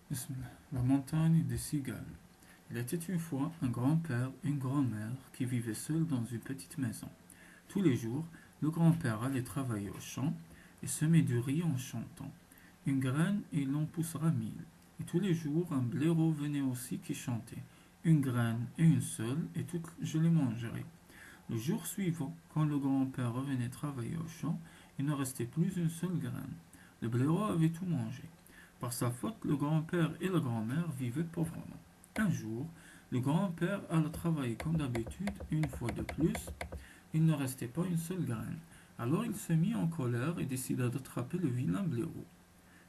Bismillah. La montagne des cigales. Il était une fois un grand-père et une grand-mère qui vivaient seuls dans une petite maison. Tous les jours, le grand-père allait travailler au champ et semait du riz en chantant. Une graine et il en poussera mille. Et tous les jours, un blaireau venait aussi qui chantait. Une graine et une seule, et toutes je les mangerai. Le jour suivant, quand le grand-père revenait travailler au champ, il ne restait plus une seule graine. Le blaireau avait tout mangé. Par sa faute, le grand-père et la grand-mère vivaient pauvrement. Un jour, le grand-père alla travailler comme d'habitude, une fois de plus, il ne restait pas une seule graine. Alors il se mit en colère et décida d'attraper le vilain blaireau.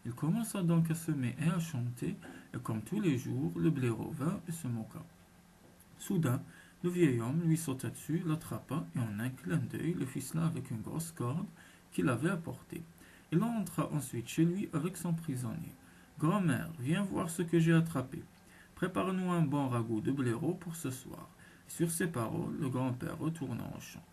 Il commença donc à semer et à chanter, et comme tous les jours, le blaireau vint et se moqua. Soudain, le vieil homme lui sauta dessus, l'attrapa et en un clin d'œil le ficela avec une grosse corde qu'il avait apportée. Il entra ensuite chez lui avec son prisonnier. Grand-mère, viens voir ce que j'ai attrapé. Prépare-nous un bon ragoût de blaireau pour ce soir. Et sur ces paroles, le grand-père retourna au champ.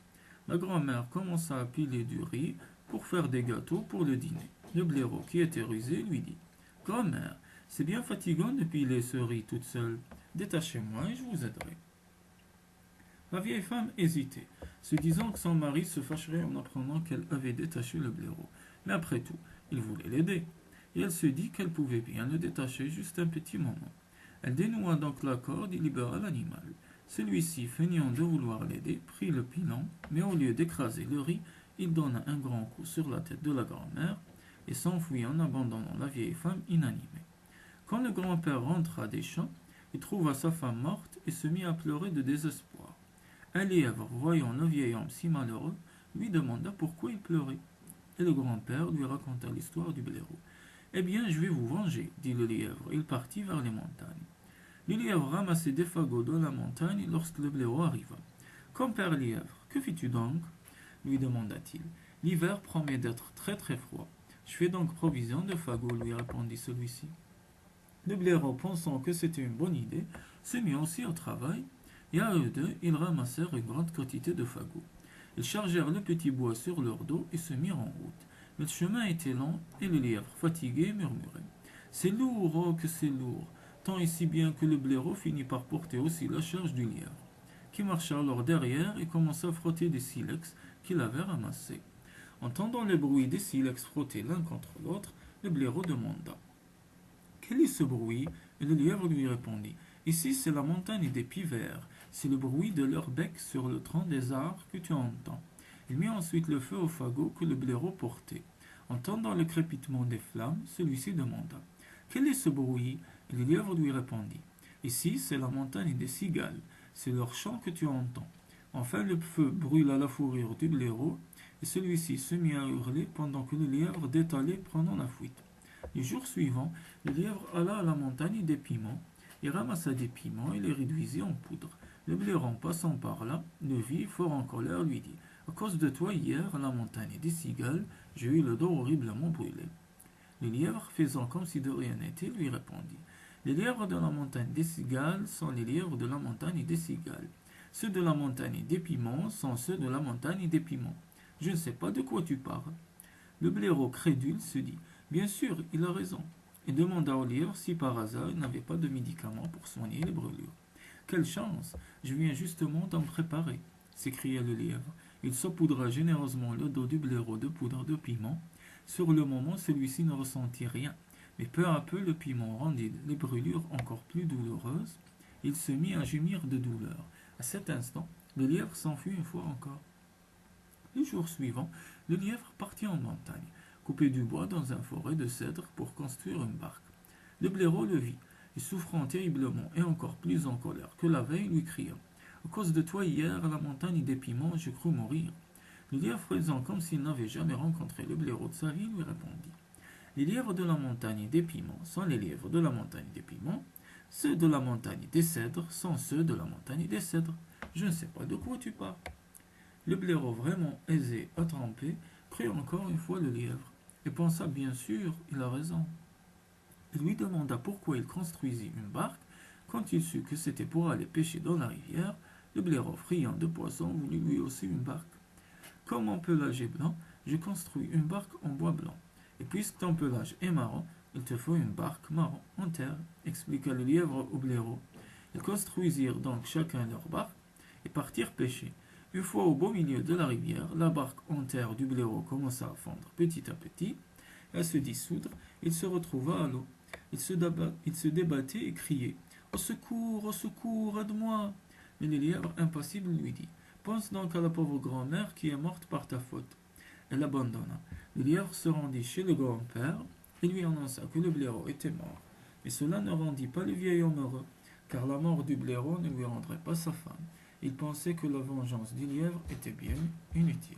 La grand-mère commença à piler du riz pour faire des gâteaux pour le dîner. Le blaireau, qui était rusé, lui dit: Grand-mère, c'est bien fatigant de piler ce riz toute seule. Détachez-moi et je vous aiderai. La vieille femme hésitait, se disant que son mari se fâcherait en apprenant qu'elle avait détaché le blaireau. Mais après tout, il voulait l'aider, et elle se dit qu'elle pouvait bien le détacher juste un petit moment. Elle dénoua donc la corde et libéra l'animal. Celui-ci, feignant de vouloir l'aider, prit le pilon, mais au lieu d'écraser le riz, il donna un grand coup sur la tête de la grand-mère et s'enfuit en abandonnant la vieille femme inanimée. Quand le grand-père rentra des champs, il trouva sa femme morte et se mit à pleurer de désespoir. Un lièvre, voyant le vieil homme si malheureux, lui demanda pourquoi il pleurait. Et le grand-père lui raconta l'histoire du blaireau. Eh bien, je vais vous venger, dit le lièvre. Il partit vers les montagnes. Le lièvre ramassait des fagots dans la montagne lorsque le blaireau arriva. Compère lièvre, que fis-tu donc lui demanda-t-il. L'hiver promet d'être très très froid. Je fais donc provision de fagots, lui répondit celui-ci. Le blaireau, pensant que c'était une bonne idée, se mit aussi au travail, et à eux deux, ils ramassèrent une grande quantité de fagots. Ils chargèrent le petit bois sur leur dos et se mirent en route. Mais le chemin était long, et le lièvre, fatigué, murmurait: C'est lourd, oh que c'est lourd, tant et si bien que le blaireau finit par porter aussi la charge du lièvre, qui marcha alors derrière et commença à frotter des silex qu'il avait ramassés. Entendant le bruit des silex frottés l'un contre l'autre, le blaireau demanda: Quel est ce bruit? Et le lièvre lui répondit: Ici, c'est la montagne des pivers. C'est le bruit de leur bec sur le tronc des arbres que tu entends. Il mit ensuite le feu au fagot que le blaireau portait. Entendant le crépitement des flammes, celui-ci demanda: Quel est ce bruit? Et le lièvre lui répondit: Ici, c'est la montagne des cigales. C'est leur chant que tu entends. Enfin, le feu brûla la fourrure du blaireau, et celui-ci se mit à hurler pendant que le lièvre détalait prenant la fuite. Le jour suivant, le lièvre alla à la montagne des piments. Il ramassa des piments et les réduisit en poudre. Le blaireau, passant par là, le vit, fort en colère, lui dit: À cause de toi, hier, à la montagne des cigales, j'ai eu le dos horriblement brûlé. Le lièvre, faisant comme si de rien n'était, lui répondit: Les lièvres de la montagne des cigales sont les lièvres de la montagne des cigales. Ceux de la montagne des piments sont ceux de la montagne des piments. Je ne sais pas de quoi tu parles. Le blaireau crédule se dit: Bien sûr, il a raison, et demanda au lièvre si par hasard il n'avait pas de médicament pour soigner les brûlures. Quelle chance! Je viens justement d'en préparer, s'écria le lièvre. Il saupoudra généreusement le dos du blaireau de poudre de piment. Sur le moment, celui-ci ne ressentit rien, mais peu à peu le piment rendit les brûlures encore plus douloureuses. Il se mit à gémir de douleur. À cet instant, le lièvre s'enfuit une fois encore. Le jour suivant, le lièvre partit en montagne, couper du bois dans un forêt de cèdres pour construire une barque. Le blaireau le vit, et souffrant terriblement et encore plus en colère que la veille, lui cria: À cause de toi hier, à la montagne des piments, j'ai cru mourir. Le lièvre, faisant comme s'il n'avait jamais rencontré le blaireau de sa vie, lui répondit: Les lièvres de la montagne des piments sont les lièvres de la montagne des piments. Ceux de la montagne des cèdres sont ceux de la montagne des cèdres. Je ne sais pas de quoi tu parles. Le blaireau, vraiment aisé à tremper, crut encore une fois le lièvre, et pensa: Bien sûr, il a raison. Il lui demanda pourquoi il construisit une barque. Quand il sut que c'était pour aller pêcher dans la rivière, le blaireau, friand de poissons, voulut lui aussi une barque. Comme mon pelage est blanc, je construis une barque en bois blanc. Et puisque ton pelage est marron, Il te faut une barque marron en terre, expliqua le lièvre au blaireau. Ils construisirent donc chacun leur barque et partirent pêcher. Une fois au beau milieu de la rivière, la barque en terre du blaireau commença à fondre petit à petit, à se dissoudre. Il se retrouva à l'eau. Il se débattait et criait: au secours, aide-moi! Mais le lièvre, impassible, lui dit: pense donc à la pauvre grand-mère qui est morte par ta faute. Elle abandonna. Le lièvre se rendit chez le grand-père et lui annonça que le blaireau était mort. Mais cela ne rendit pas le vieil homme heureux, car la mort du blaireau ne lui rendrait pas sa femme. Il pensait que la vengeance du lièvre était bien inutile.